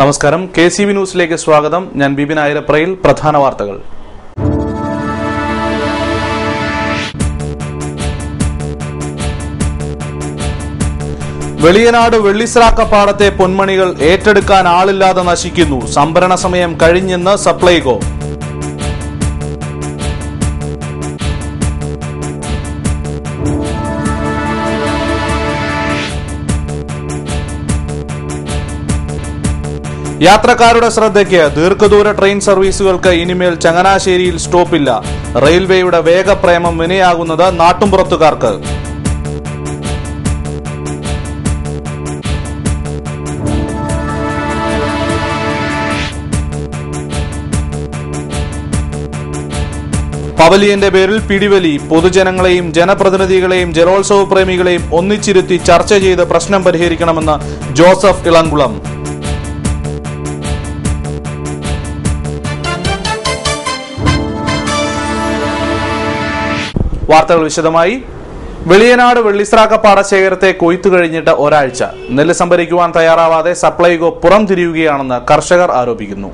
നമസ്കാരം, KCB ന്യൂസിലേക്ക് സ്വാഗതം. ഞാൻ ബിബിൻ ആയിരപ്രയിൽ. പ്രധാന വാർത്തകൾ. വെളിയനാട് വെള്ളിസ്രാക്കപ്പാടത്തെ പൊന്മണികൾ ഏറ്റെടുക്കാൻ ആളില്ലാതെ നശിക്കുന്നു. സംഭരണ സമയം കഴിഞ്ഞെന്ന് സപ്ലൈകോ. യാത്രക്കാരുടെ ശ്രദ്ധയ്ക്ക്, ദീർഘദൂര ട്രെയിൻ സർവീസുകൾക്ക് ഇനിമേൽ ചങ്ങനാശ്ശേരിയിൽ സ്റ്റോപ്പില്ല. റെയിൽവേയുടെ വേഗപ്രേമം വിനയാകുന്നത് നാട്ടുംപുറത്തുകാർക്ക്. പവലിയന്റെ പേരിൽ പിടിവലി. പൊതുജനങ്ങളെയും ജനപ്രതിനിധികളെയും ജലോത്സവ പ്രേമികളെയും ഒന്നിച്ചിരുത്തി ചർച്ച ചെയ്ത് പ്രശ്നം പരിഹരിക്കണമെന്ന് ജോസഫ് ഇളംകുളം. വാർത്തകൾ വിശദമായി. വെളിയനാട് വെള്ളിസ്രാക്ക പാടശേഖരത്തെ കൊയ്ത്തു കഴിഞ്ഞിട്ട് ഒരാഴ്ച. നെല്ല് സംഭരിക്കുവാൻ തയ്യാറാവാതെ സപ്ലൈകോ പുറംതിരിയുകയാണെന്ന് കർഷകർ ആരോപിക്കുന്നു.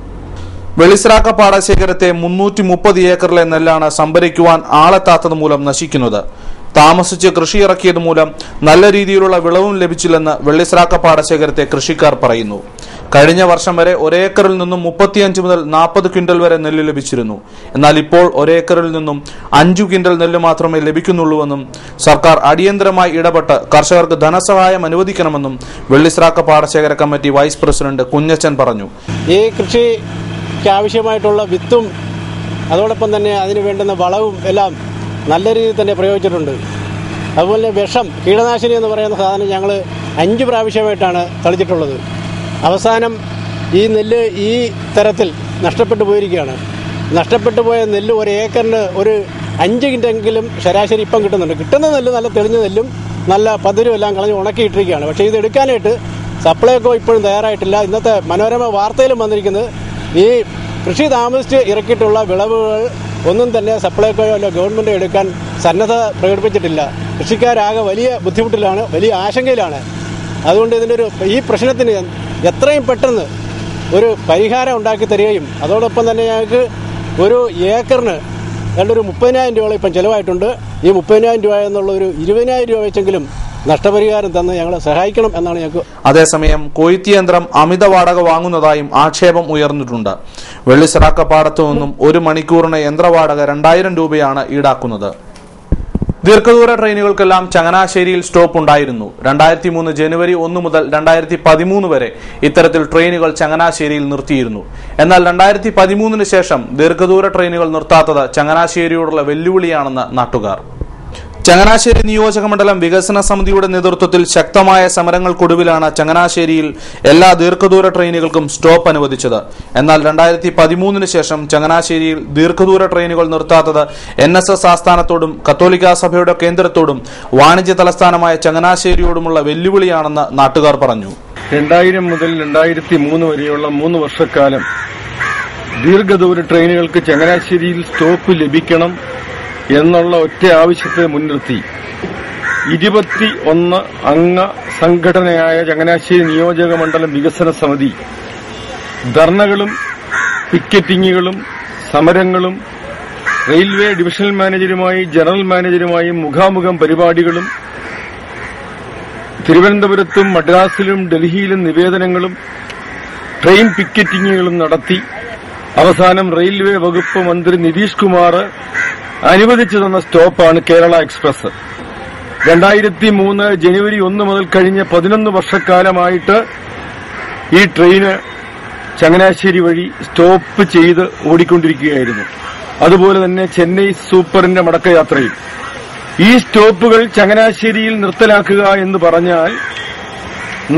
വെള്ളിസ്രാക്ക പാടശേഖരത്തെ 330 ഏക്കറിലെ നെല്ലാണ് സംഭരിക്കുവാൻ ആളെത്താത്തത് മൂലം നശിക്കുന്നത്. താമസിച്ച് കൃഷി ഇറക്കിയത് മൂലം നല്ല രീതിയിലുള്ള വിളവും ലഭിച്ചില്ലെന്ന് വെള്ളിസ്രാക്ക പാടശേഖരത്തെ കൃഷിക്കാർ പറയുന്നു. കഴിഞ്ഞ വർഷം വരെ ഒരേക്കറിൽ നിന്നും 35 മുതൽ 40 ക്വിന്റൽ വരെ നെല്ല് ലഭിച്ചിരുന്നു. എന്നാൽ ഇപ്പോൾ ഒരേക്കറിൽ നിന്നും 5 ക്വിന്റൽ നെല്ല് മാത്രമേ ലഭിക്കുന്നുള്ളൂവെന്നും സർക്കാർ അടിയന്തരമായി ഇടപെട്ട് കർഷകർക്ക് ധനസഹായം അനുവദിക്കണമെന്നും വെള്ളിസ്രാക്ക പാടശേഖര കമ്മിറ്റി വൈസ് പ്രസിഡന്റ് കുഞ്ഞച്ചൻ പറഞ്ഞു. ഈ കൃഷിക്ക് ആവശ്യമായിട്ടുള്ള വിത്തും അതോടൊപ്പം തന്നെ അതിന് വേണ്ടുന്ന വളവും എല്ലാം നല്ല രീതിയിൽ തന്നെ പ്രയോഗിച്ചിട്ടുണ്ട്. അതുപോലെ വിഷം, കീടനാശിനി എന്ന് പറയുന്ന സാധനം ഞങ്ങൾ 5 പ്രാവശ്യമായിട്ടാണ് തളിച്ചിട്ടുള്ളത്. അവസാനം ഈ നെല്ല് ഈ തരത്തിൽ നഷ്ടപ്പെട്ടു പോയിരിക്കുകയാണ്. നഷ്ടപ്പെട്ടു പോയ നെല്ല് ഒരു ഏക്കറിന് ഒരു 5 കിൻറ്റെങ്കിലും ശരാശരി ഇപ്പം കിട്ടുന്നുണ്ട്. കിട്ടുന്ന നെല്ല് നല്ല തെളിഞ്ഞ നെല്ലും നല്ല പതിരും എല്ലാം കളഞ്ഞ് ഉണക്കിയിട്ടിരിക്കുകയാണ്. പക്ഷേ ഇത് എടുക്കാനായിട്ട് സപ്ലൈകോ ഇപ്പോഴും തയ്യാറായിട്ടില്ല. ഇന്നത്തെ മനോരമ വാർത്തയിലും വന്നിരിക്കുന്നത് ഈ കൃഷി താമസിച്ച് ഇറക്കിയിട്ടുള്ള വിളവുകൾ ഒന്നും തന്നെ സപ്ലൈകോയോ അല്ല ഗവൺമെൻറ് എടുക്കാൻ സന്നദ്ധത പ്രകടിപ്പിച്ചിട്ടില്ല. കൃഷിക്കാരാകെ വലിയ ബുദ്ധിമുട്ടിലാണ്, വലിയ ആശങ്കയിലാണ്. അതുകൊണ്ട് ഈ പ്രശ്നത്തിന് എത്രയും പെട്ടെന്ന് ഒരു പരിഹാരം ഉണ്ടാക്കി തരികയും അതോടൊപ്പം തന്നെ ഞങ്ങൾക്ക് ഒരു ഏക്കറിന് ഒരു 30,000 രൂപ ഇപ്പം ചിലവായിട്ടുണ്ട്. ഈ 30,000 രൂപ എന്നുള്ള ഒരു 20,000 രൂപ വെച്ചെങ്കിലും നഷ്ടപരിഹാരം തന്ന് ഞങ്ങളെ സഹായിക്കണം എന്നാണ് ഞങ്ങൾക്ക്. അതേസമയം കൊയ്ത്ത് യന്ത്രം അമിത വാടക വാങ്ങുന്നതായും ആക്ഷേപം ഉയർന്നിട്ടുണ്ട്. വെള്ളിസ്രാക്ക പാടത്തു നിന്നും 1 മണിക്കൂറിന് യന്ത്രവാടക 2,000 രൂപയാണ് ഈടാക്കുന്നത്. ദീർഘദൂര ട്രെയിനുകൾക്കെല്ലാം ചങ്ങനാശ്ശേരിയിൽ സ്റ്റോപ്പ് ഉണ്ടായിരുന്നു. 2003 ജനുവരി 1 മുതൽ 2013 വരെ ഇത്തരത്തിൽ ട്രെയിനുകൾ ചങ്ങനാശ്ശേരിയിൽ നിർത്തിയിരുന്നു. എന്നാൽ 2013 ശേഷം ദീർഘദൂര ട്രെയിനുകൾ നിർത്താത്തത് ചങ്ങനാശ്ശേരിയോടുള്ള വെല്ലുവിളിയാണെന്ന് നാട്ടുകാർ. ചങ്ങനാശ്ശേരി നിയോജക മണ്ഡലം വികസന സമിതിയുടെ നേതൃത്വത്തിൽ ശക്തമായ സമരങ്ങൾക്കൊടുവിലാണ് ചങ്ങനാശ്ശേരിയിൽ എല്ലാ ദീർഘദൂര ട്രെയിനുകൾക്കും സ്റ്റോപ്പ് അനുവദിച്ചത്. എന്നാൽ 2013 ശേഷം ചങ്ങനാശ്ശേരിയിൽ ദീർഘദൂര ട്രെയിനുകൾ നിർത്താത്തത് NSS ആസ്ഥാനത്തോടും കത്തോലിക്കാ സഭയുടെ കേന്ദ്രത്തോടും വാണിജ്യ തലസ്ഥാനമായ ചങ്ങനാശ്ശേരിയോടുമുള്ള വെല്ലുവിളിയാണെന്ന് നാട്ടുകാർ പറഞ്ഞു. 2000 മുതൽ 2003 വരെയുള്ള 3 വർഷക്കാലം ദീർഘദൂര ട്രെയിനുകൾക്ക് ചങ്ങനാശ്ശേരിയിൽ സ്റ്റോപ്പ് ലഭിക്കണം എന്നുള്ള ഒറ്റ ആവശ്യത്തെ മുൻനിർത്തി 21 അംഗ സംഘടനയായ ചങ്ങനാശ്ശേരി നിയോജക മണ്ഡലം വികസന സമിതി ധർണകളും പിക്കറ്റിങ്ങുകളും സമരങ്ങളും റെയിൽവേ ഡിവിഷണൽ മാനേജരുമായി ജനറൽ മാനേജരുമായും മുഖാമുഖം പരിപാടികളും തിരുവനന്തപുരത്തും മദ്രാസിലും ഡൽഹിയിലും നിവേദനങ്ങളും ട്രെയിൻ പിക്കറ്റിങ്ങുകളും നടത്തി അവസാനം റെയിൽവേ വകുപ്പ് മന്ത്രി നിതീഷ് കുമാർ അനുവദിച്ചു തന്ന സ്റ്റോപ്പാണ് കേരള എക്സ്പ്രസ്. 2003 ജനുവരി 1 മുതൽ കഴിഞ്ഞ 11 വർഷക്കാലമായിട്ട് ഈ ട്രെയിന് ചങ്ങനാശ്ശേരി വഴി സ്റ്റോപ്പ് ചെയ്ത് ഓടിക്കൊണ്ടിരിക്കുകയായിരുന്നു. അതുപോലെ തന്നെ ചെന്നൈ സൂപ്പറിന്റെ മടക്കയാത്രയും. ഈ സ്റ്റോപ്പുകൾ ചങ്ങനാശ്ശേരിയിൽ നിർത്തലാക്കുക എന്ന് പറഞ്ഞാൽ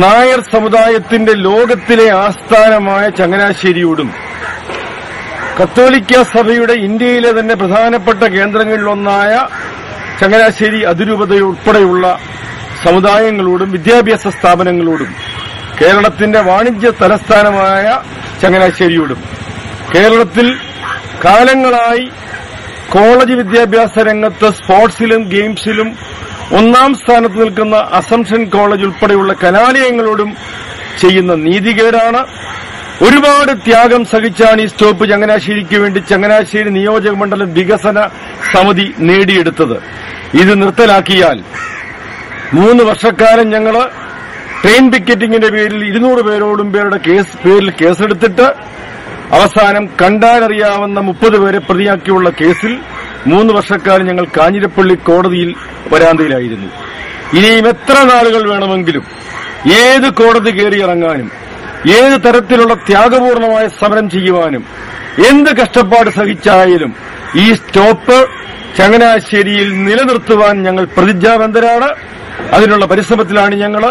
നായർ സമുദായത്തിന്റെ ലോകത്തിലെ ആസ്ഥാനമായ ചങ്ങനാശ്ശേരിയോടും കത്തോലിക്ക സഭയുടെ ഇന്ത്യയിലെ തന്നെ പ്രധാനപ്പെട്ട കേന്ദ്രങ്ങളിലൊന്നായ ചങ്ങനാശ്ശേരി അതിരൂപതയുൾപ്പെടെയുള്ള സമുദായങ്ങളോടും വിദ്യാഭ്യാസ സ്ഥാപനങ്ങളോടും കേരളത്തിന്റെ വാണിജ്യ തലസ്ഥാനമായ ചങ്ങനാശ്ശേരിയോടും കേരളത്തിൽ കാലങ്ങളായി കോളേജ് വിദ്യാഭ്യാസ രംഗത്ത് സ്പോർട്സിലും ഗെയിംസിലും ഒന്നാം സ്ഥാനത്ത് നിൽക്കുന്ന അസംഷൻ കോളേജ് ഉൾപ്പെടെയുള്ള കലാലയങ്ങളോടും ചെയ്യുന്ന നീതികേടാണ്. ഒരുപാട് ത്യാഗം സഹിച്ചാണ് ഈ സ്റ്റോപ്പ് ചങ്ങനാശ്ശേരിക്ക് വേണ്ടി ചങ്ങനാശ്ശേരി നിയോജക മണ്ഡലം വികസന സമിതി നേടിയെടുത്തത്. ഇത് നിർത്തലാക്കിയാൽ 3 വർഷക്കാലം ഞങ്ങൾ ട്രെയിൻ പിക്കറ്റിംഗിന്റെ പേരിൽ 200 പേരോടും പേരുടെ പേരിൽ കേസെടുത്തിട്ട് അവസാനം കണ്ടാലറിയാവുന്ന 30 പേരെ പ്രതിയാക്കിയുള്ള കേസിൽ 3 വർഷക്കാലം ഞങ്ങൾ കാഞ്ഞിരപ്പള്ളി കോടതിയിൽ പരാതിയിലായിരുന്നു. ഇനിയും എത്ര നാളുകൾ വേണമെങ്കിലും ഏത് കോടതി കയറിയിറങ്ങാനും ഏത് തരത്തിലുള്ള ത്യാഗപൂർണമായ സമരം ചെയ്യുവാനും എന്ത് കഷ്ടപ്പാട് സഹിച്ചായാലും ഈ സ്റ്റോപ്പ് ചങ്ങനാശ്ശേരിയിൽ നിലനിർത്തുവാൻ ഞങ്ങൾ പ്രതിജ്ഞാബദ്ധരാണ്. അതിനുള്ള പരിശ്രമത്തിലാണ് ഞങ്ങൾ.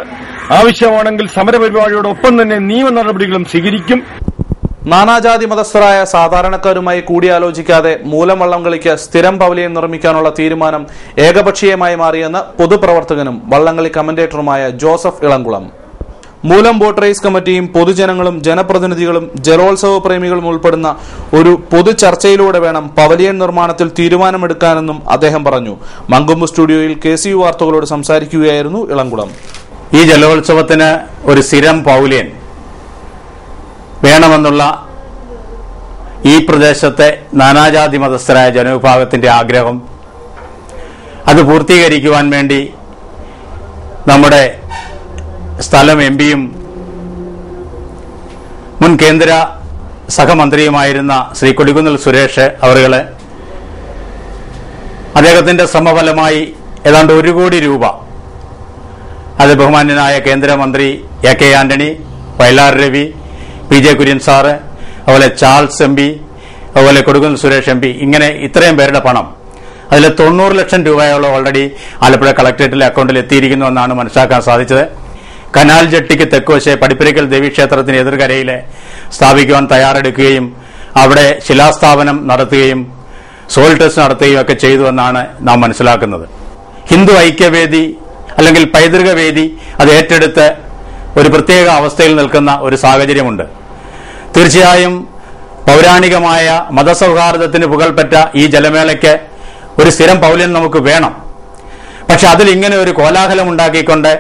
ആവശ്യമാണെങ്കിൽ സമരപരിപാടിയോടൊപ്പം തന്നെ നിയമ നടപടികളും സ്വീകരിക്കും. നാനാജാതി മതസ്ഥരായ സാധാരണക്കാരുമായി കൂടിയാലോചിക്കാതെ മൂലം വള്ളംകളിക്ക് സ്ഥിരം പവലിയൻ നിർമ്മിക്കാനുള്ള തീരുമാനം ഏകപക്ഷീയമായി മാറിയെന്ന് പൊതുപ്രവർത്തകനും വള്ളംകളി കമന്റേറ്ററുമായ ജോസഫ് ഇളംകുളം. മൂലം ബോട്ട് റേസ് കമ്മിറ്റിയും പൊതുജനങ്ങളും ജനപ്രതിനിധികളും ജലോത്സവ പ്രേമികളും ഉൾപ്പെടുന്ന ഒരു പൊതു ചർച്ചയിലൂടെ വേണം പവലിയൻ നിർമ്മാണത്തിൽ തീരുമാനമെടുക്കാനെന്നും അദ്ദേഹം പറഞ്ഞു. മങ്കൊമ്പ് സ്റ്റുഡിയോയിൽ KCU വാർത്തകളോട് സംസാരിക്കുകയായിരുന്നു ഇളംകുളം. ഈ ജലോത്സവത്തിന് ഒരു സ്ഥിരം പവലിയൻ വേണമെന്നുള്ള ഈ പ്രദേശത്തെ നാനാജാതി മതസ്ഥരായ ജനവിഭാഗത്തിന്റെ ആഗ്രഹം അത് പൂർത്തീകരിക്കുവാൻ വേണ്ടി നമ്മുടെ സ്ഥലം MP-യും മുൻ കേന്ദ്ര സഹമന്ത്രിയുമായിരുന്ന ശ്രീ കൊടിക്കുന്നിൽ സുരേഷ് അവരുകളെ അദ്ദേഹത്തിന്റെ ശ്രമഫലമായി ഏതാണ്ട് 1 കോടി രൂപ അത് ബഹുമാന്യനായ കേന്ദ്രമന്ത്രി AK Antony, Vayalar Ravi, PJ Kurian sir, അതുപോലെ ചാൾസ് MP, അതുപോലെ കൊടിക്കുന്നിൽ സുരേഷ് MP, ഇങ്ങനെ ഇത്രയും പേരുടെ പണം അതിൽ 90 ലക്ഷം രൂപയോളം ഓൾറെഡി ആലപ്പുഴ കളക്ടറേറ്റിലെ അക്കൗണ്ടിൽ എത്തിയിരിക്കുന്നുവെന്നാണ് മനസ്സിലാക്കാൻ സാധിച്ചത്. കനാൽ ജെട്ടിക്ക് തെക്കുവശെ പടിപ്പുരയ്ക്കൽ ദേവീക്ഷേത്രത്തിന് എതിർകരയിലെ സ്ഥാപിക്കുവാൻ തയ്യാറെടുക്കുകയും അവിടെ ശിലാസ്ഥാപനം നടത്തുകയും സോയിൽ ടെസ്റ്റ് നടത്തുകയും ഒക്കെ ചെയ്തുവെന്നാണ് നാം മനസ്സിലാക്കുന്നത്. ഹിന്ദു ഐക്യവേദി അല്ലെങ്കിൽ പൈതൃക വേദി അത് ഏറ്റെടുത്ത് ഒരു പ്രത്യേക അവസ്ഥയിൽ നിൽക്കുന്ന ഒരു സാഹചര്യമുണ്ട്. തീർച്ചയായും പൗരാണികമായ മതസൗഹാർദ്ദത്തിന് പുകൾപ്പെട്ട ഈ ജലമേളയ്ക്ക് ഒരു സ്ഥിരം പൗല്യൻ നമുക്ക് വേണം. പക്ഷെ അതിൽ ഇങ്ങനെ ഒരു കോലാഹലം ഉണ്ടാക്കിക്കൊണ്ട്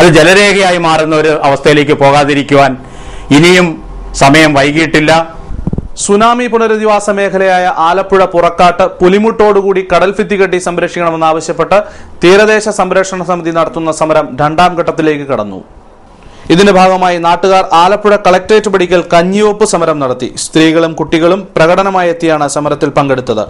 അത് ജലരേഖയായി മാറുന്ന ഒരു അവസ്ഥയിലേക്ക് പോകാതിരിക്കുവാൻ ഇനിയും സമയം വൈകിട്ടില്ല. സുനാമി പുനരധിവാസ മേഖലയായ ആലപ്പുഴ പുറക്കാട്ട് പുലിമുട്ടോടുകൂടി കടൽഭിത്തി കെട്ടി സംരക്ഷിക്കണമെന്നാവശ്യപ്പെട്ട് തീരദേശ സംരക്ഷണ സമിതി നടത്തുന്ന സമരം 2ാം ഘട്ടത്തിലേക്ക് കടന്നു. ഇതിന്റെ ഭാഗമായി നാട്ടുകാർ ആലപ്പുഴ കളക്ടറേറ്റ് പടിക്കൽ കഞ്ഞിവെപ്പ് സമരം നടത്തി. സ്ത്രീകളും കുട്ടികളും പ്രകടനമായി എത്തിയാണ് സമരത്തിൽ പങ്കെടുത്തത്.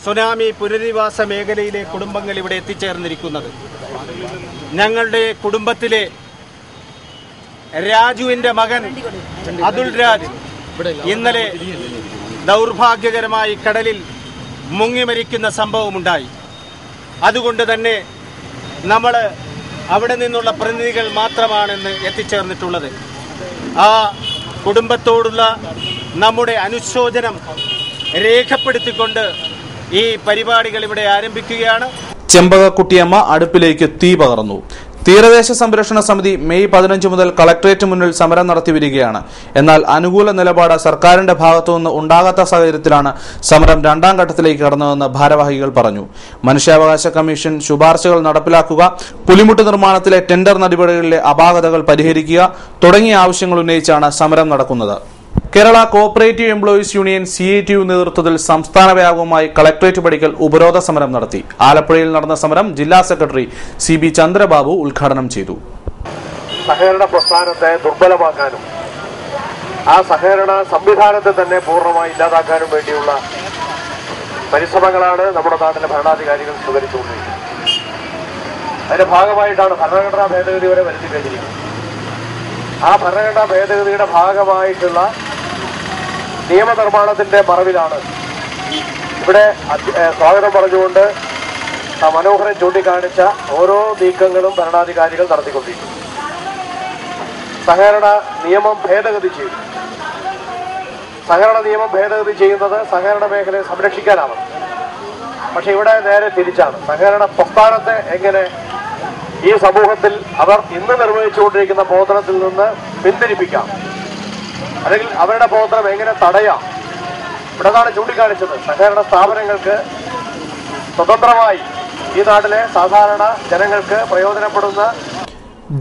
സുനാമി പുനരധിവാസ മേഖലയിലെ കുടുംബങ്ങൾ ഇവിടെ എത്തിച്ചേർന്നിരിക്കുന്നത്. ഞങ്ങളുടെ കുടുംബത്തിലെ രാജുവിന്റെ മകൻ അതുൽ രാജ് ഇന്നലെ ദൗർഭാഗ്യകരമായി കടലിൽ മുങ്ങി മരിക്കുന്ന സംഭവമുണ്ടായി. അതുകൊണ്ട് തന്നെ നമ്മൾ അവിടെ നിന്നുള്ള പ്രതിനിധികൾ മാത്രമാണെന്ന് എത്തിച്ചേർന്നിട്ടുള്ളത്. ആ കുടുംബത്തോടുള്ള നമ്മുടെ അനുശോചനം രേഖപ്പെടുത്തിക്കൊണ്ട് ഈ പരിപാടികൾ ഇവിടെ ആരംഭിക്കുകയാണ്. ചെമ്പകക്കുട്ടിയമ്മ അടുപ്പിലേക്ക് തീ പകർന്നു. തീരദേശ സംരക്ഷണ സമിതി മെയ് 15 മുതൽ കളക്ടറേറ്റ് മുന്നിൽ സമരം നടത്തി വരികയാണ്. എന്നാൽ അനുകൂല നിലപാട് സർക്കാരിന്റെ ഭാഗത്തുനിന്ന് ഉണ്ടാകാത്ത സാഹചര്യത്തിലാണ് സമരം 2ാം ഘട്ടത്തിലേക്ക് കടന്നതെന്ന് ഭാരവാഹികൾ പറഞ്ഞു. മനുഷ്യാവകാശ കമ്മീഷൻ ശുപാർശകൾ നടപ്പിലാക്കുക, പുലിമുട്ട് നിർമ്മാണത്തിലെ ടെൻഡർ നടപടികളിലെ അപാകതകൾ പരിഹരിക്കുക തുടങ്ങിയ ആവശ്യങ്ങൾ ഉന്നയിച്ചാണ് സമരം നടക്കുന്നത്. Kerala cooperative employees union CITU നേതൃത്വത്തിൽ സംസ്ഥാന വ്യാപകമായി കളക്ടറേറ്റ് പടിക്കൽ ഉപരോധ സമരം നടത്തി. ആലപ്പുഴയിൽ നടന്ന സമരം ജില്ലാ സെക്രട്ടറി CB ചന്ദ്രബാബു ഉദ്ഘാടനം ചെയ്തു. സഹകരണ പ്രസ്ഥാനത്തെ ദുർബലമാക്കാനും ആ സഹകരണ സംവിധാനത്തെ തന്നെ പൂർണ്ണമായി ഇല്ലാതാക്കാനും വേണ്ടിയുള്ള പരിശ്രമങ്ങളാണ് നമ്മുടെ നാട്ടിലെ ഭരണാധികാരികൾ സ്വീകരിച്ചുകൊണ്ടിരിക്കുന്നത്. അതിന്റെ ഭാഗമായിട്ടാണ് ഭരണഘടനാ ഭേദഗതി വരെ വരുത്തി കഴിഞ്ഞിരിക്കുന്നത്. ആ ഭരണഘടനാ ഭേദഗതിയുടെ ഭാഗമായിട്ടുള്ള നിയമനിർമ്മാണത്തിന്റെ മറവിലാണ് ഇവിടെ സ്വാഗതം പറഞ്ഞുകൊണ്ട് മനോഹരൻ ചൂണ്ടിക്കാണിച്ച ഓരോ നീക്കങ്ങളും ഭരണാധികാരികൾ നടത്തിക്കൊണ്ടിരിക്കുന്നു. സഹകരണ നിയമം ഭേദഗതി ചെയ്തു. സഹകരണ നിയമം ഭേദഗതി ചെയ്യുന്നത് സഹകരണ മേഖലയെ സംരക്ഷിക്കാനാണ്. പക്ഷെ ഇവിടെ നേരെ തിരിച്ചാണ്. സഹകരണ പ്രസ്ഥാനത്തെ എങ്ങനെ ഈ സമൂഹത്തിൽ അവർ ഇന്ന് നിർവഹിച്ചുകൊണ്ടിരിക്കുന്ന പ്രവർത്തനത്തിൽ നിന്ന് പിന്തിരിപ്പിക്കാം, അല്ലെങ്കിൽ അവരുടെ പ്രവർത്തനം എങ്ങനെ തടയാം, ഇവിടെയാണ് ചൂണ്ടിക്കാണിച്ചത്. സഹകരണ സ്ഥാപനങ്ങൾക്ക് സ്വതന്ത്രമായി ഈ നാട്ടിലെ സാധാരണ ജനങ്ങൾക്ക് പ്രയോജനപ്പെടുന്ന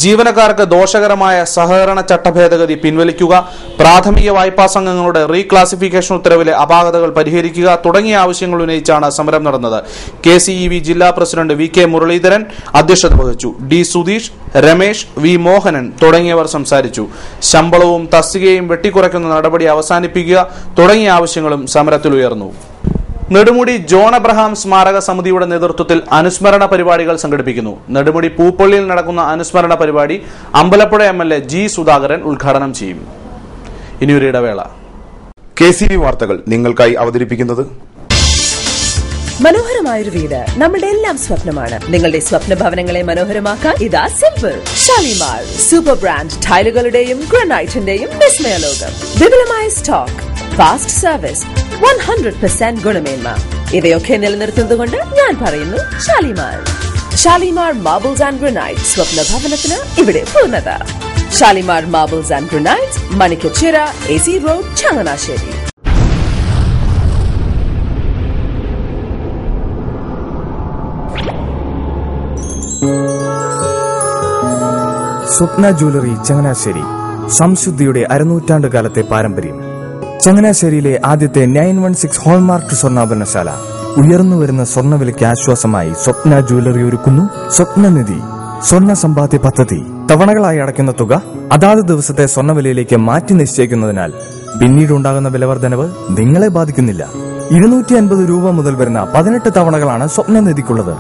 ജീവനക്കാർക്ക് ദോഷകരമായ സഹകരണ ചട്ടഭേദഗതി പിൻവലിക്കുക, പ്രാഥമിക വായ്പാ സംഘങ്ങളുടെ റീക്ലാസിഫിക്കേഷൻ ഉത്തരവിലെ അപാകതകൾ പരിഹരിക്കുക തുടങ്ങിയ ആവശ്യങ്ങൾ ഉന്നയിച്ചാണ് സമരം നടന്നത്. KCEV ജില്ലാ പ്രസിഡന്റ് VK മുരളീധരൻ അധ്യക്ഷത വഹിച്ചു. D സുധീഷ്, രമേശ്, V മോഹനൻ തുടങ്ങിയവർ സംസാരിച്ചു. ശമ്പളവും തസ്തികയും വെട്ടിക്കുറയ്ക്കുന്ന നടപടി അവസാനിപ്പിക്കുക തുടങ്ങിയ ആവശ്യങ്ങളും സമരത്തിൽ ഉയർന്നു. നെടുമുടി ജോൺ അബ്രഹാം സ്മാരക സമിതിയുടെ നേതൃത്വത്തിൽ അനുസ്മരണ പരിപാടികൾ സംഘടിപ്പിക്കുന്നു. നെടുമുടി പൂപ്പള്ളിയിൽ നടക്കുന്ന അനുസ്മരണ പരിപാടി അമ്പലപ്പുഴ MLA G സുധാകരൻ ഉദ്ഘാടനം ചെയ്യും. ഇനിയൊരു ഇടവേള. KCV വാർത്തകൾ നിങ്ങൾക്കായി അവതരിപ്പിക്കുന്നത് മനോഹരമായൊരു വീട് നമ്മുടെ എല്ലാം സ്വപ്നമാണ്. നിങ്ങളുടെ സ്വപ്ന ഭവനങ്ങളെ മനോഹരമാക്കാൻ ഇതാ സിമ്പിൾ ഷാലിമാർ സൂപ്പർ ബ്രാൻഡ് ടൈലുകളുടെയും ഗ്രാനൈറ്റിന്റെയും വിസ്മയ ലോകം. വിപുലമായ സ്റ്റോക്ക്, ഫാസ്റ്റ് സർവീസ്, 100% ഗുണമേന്മ ഇവയൊക്കെ നിലനിർത്തുന്നതുകൊണ്ട് ഞാൻ പറയുന്നു ഷാലിമാർ മാർബിൾസ് ആൻഡ് ഗ്രാനൈറ്റ്. സ്വപ്ന ഭവനത്തിന് ഇവിടെ പൂർണ്ണത. Shalimar marbles and granite, Manikkachira, AC road, Changanassery. Swapna jewellery Changanassery. സംശുദ്ധിയുടെ അരനൂറ്റാണ്ടുകാലത്തെ പാരമ്പര്യം. ചങ്ങനാശ്ശേരിയിലെ ആദ്യത്തെ 916 ഹോൾമാർക്ക് സ്വർണ്ണാഭരണശാല. ഉയർന്നുവരുന്ന സ്വർണ്ണവിലയ്ക്ക് ആശ്വാസമായി സ്വപ്ന ജ്വല്ലറി ഒരുക്കുന്നു സ്വപ്നനിധി സ്വർണ്ണ സമ്പാദ്യ പദ്ധതി. തവണകളായി അടയ്ക്കുന്ന തുക അതാത് ദിവസത്തെ സ്വർണ്ണവിലയിലേക്ക് മാറ്റി നിശ്ചയിക്കുന്നതിനാൽ പിന്നീടുണ്ടാകുന്ന വിലവർദ്ധനവ് നിങ്ങളെ ബാധിക്കുന്നില്ല. 250 രൂപ മുതൽ വരുന്ന 18 തവണകളാണ് സ്വപ്നനിധിക്കുള്ളത്.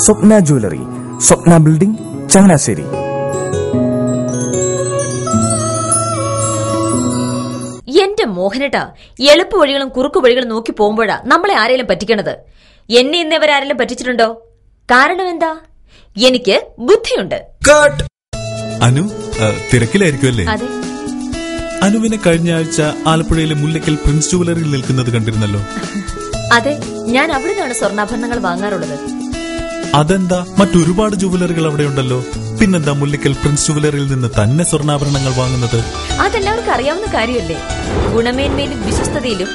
സ്വപ്ന ജ്വല്ലറി, സ്വപ്ന ബിൽഡിംഗ്, ചങ്ങനാശ്ശേരി. എന്റെ മോഹനേട്ടാ, എളുപ്പ വഴികളും കുറുക്കു വഴികളും നോക്കി പോകുമ്പോഴാ നമ്മളെ ആരെങ്കിലും പറ്റിക്കണത്. എന്നെ ഇന്നവരാരെങ്കിലും പറ്റിച്ചിട്ടുണ്ടോ? കാരണം എന്താ? എനിക്ക് ബുദ്ധിയുണ്ട്. അനു തിരക്കിലായിരിക്കുമല്ലേ? അനുവിനെ കഴിഞ്ഞ ആഴ്ച ആലപ്പുഴയിലെ മുല്ലക്കൽ പ്രിൻസ് ജുവലറിയിൽ നിൽക്കുന്നത് കണ്ടിരുന്നല്ലോ. അതെ, ഞാൻ അവിടെ നിന്നാണ് സ്വർണ്ണാഭരണങ്ങൾ വാങ്ങാറുള്ളത്. അതെന്താ, മറ്റൊരുപാട് ജുവലറികൾ അവിടെ ഉണ്ടല്ലോ. പിന്നെന്താ മുല്ലക്കൽ പ്രിൻസ് ജുവലറിയിൽ നിന്ന് തന്നെ സ്വർണ്ണാഭരണങ്ങൾ വാങ്ങുന്നത്? അതെല്ലാവർക്കും അറിയാവുന്ന കാര്യമല്ലേ. ഗുണമേന്മയിലും വിശ്വസ്തതയിലും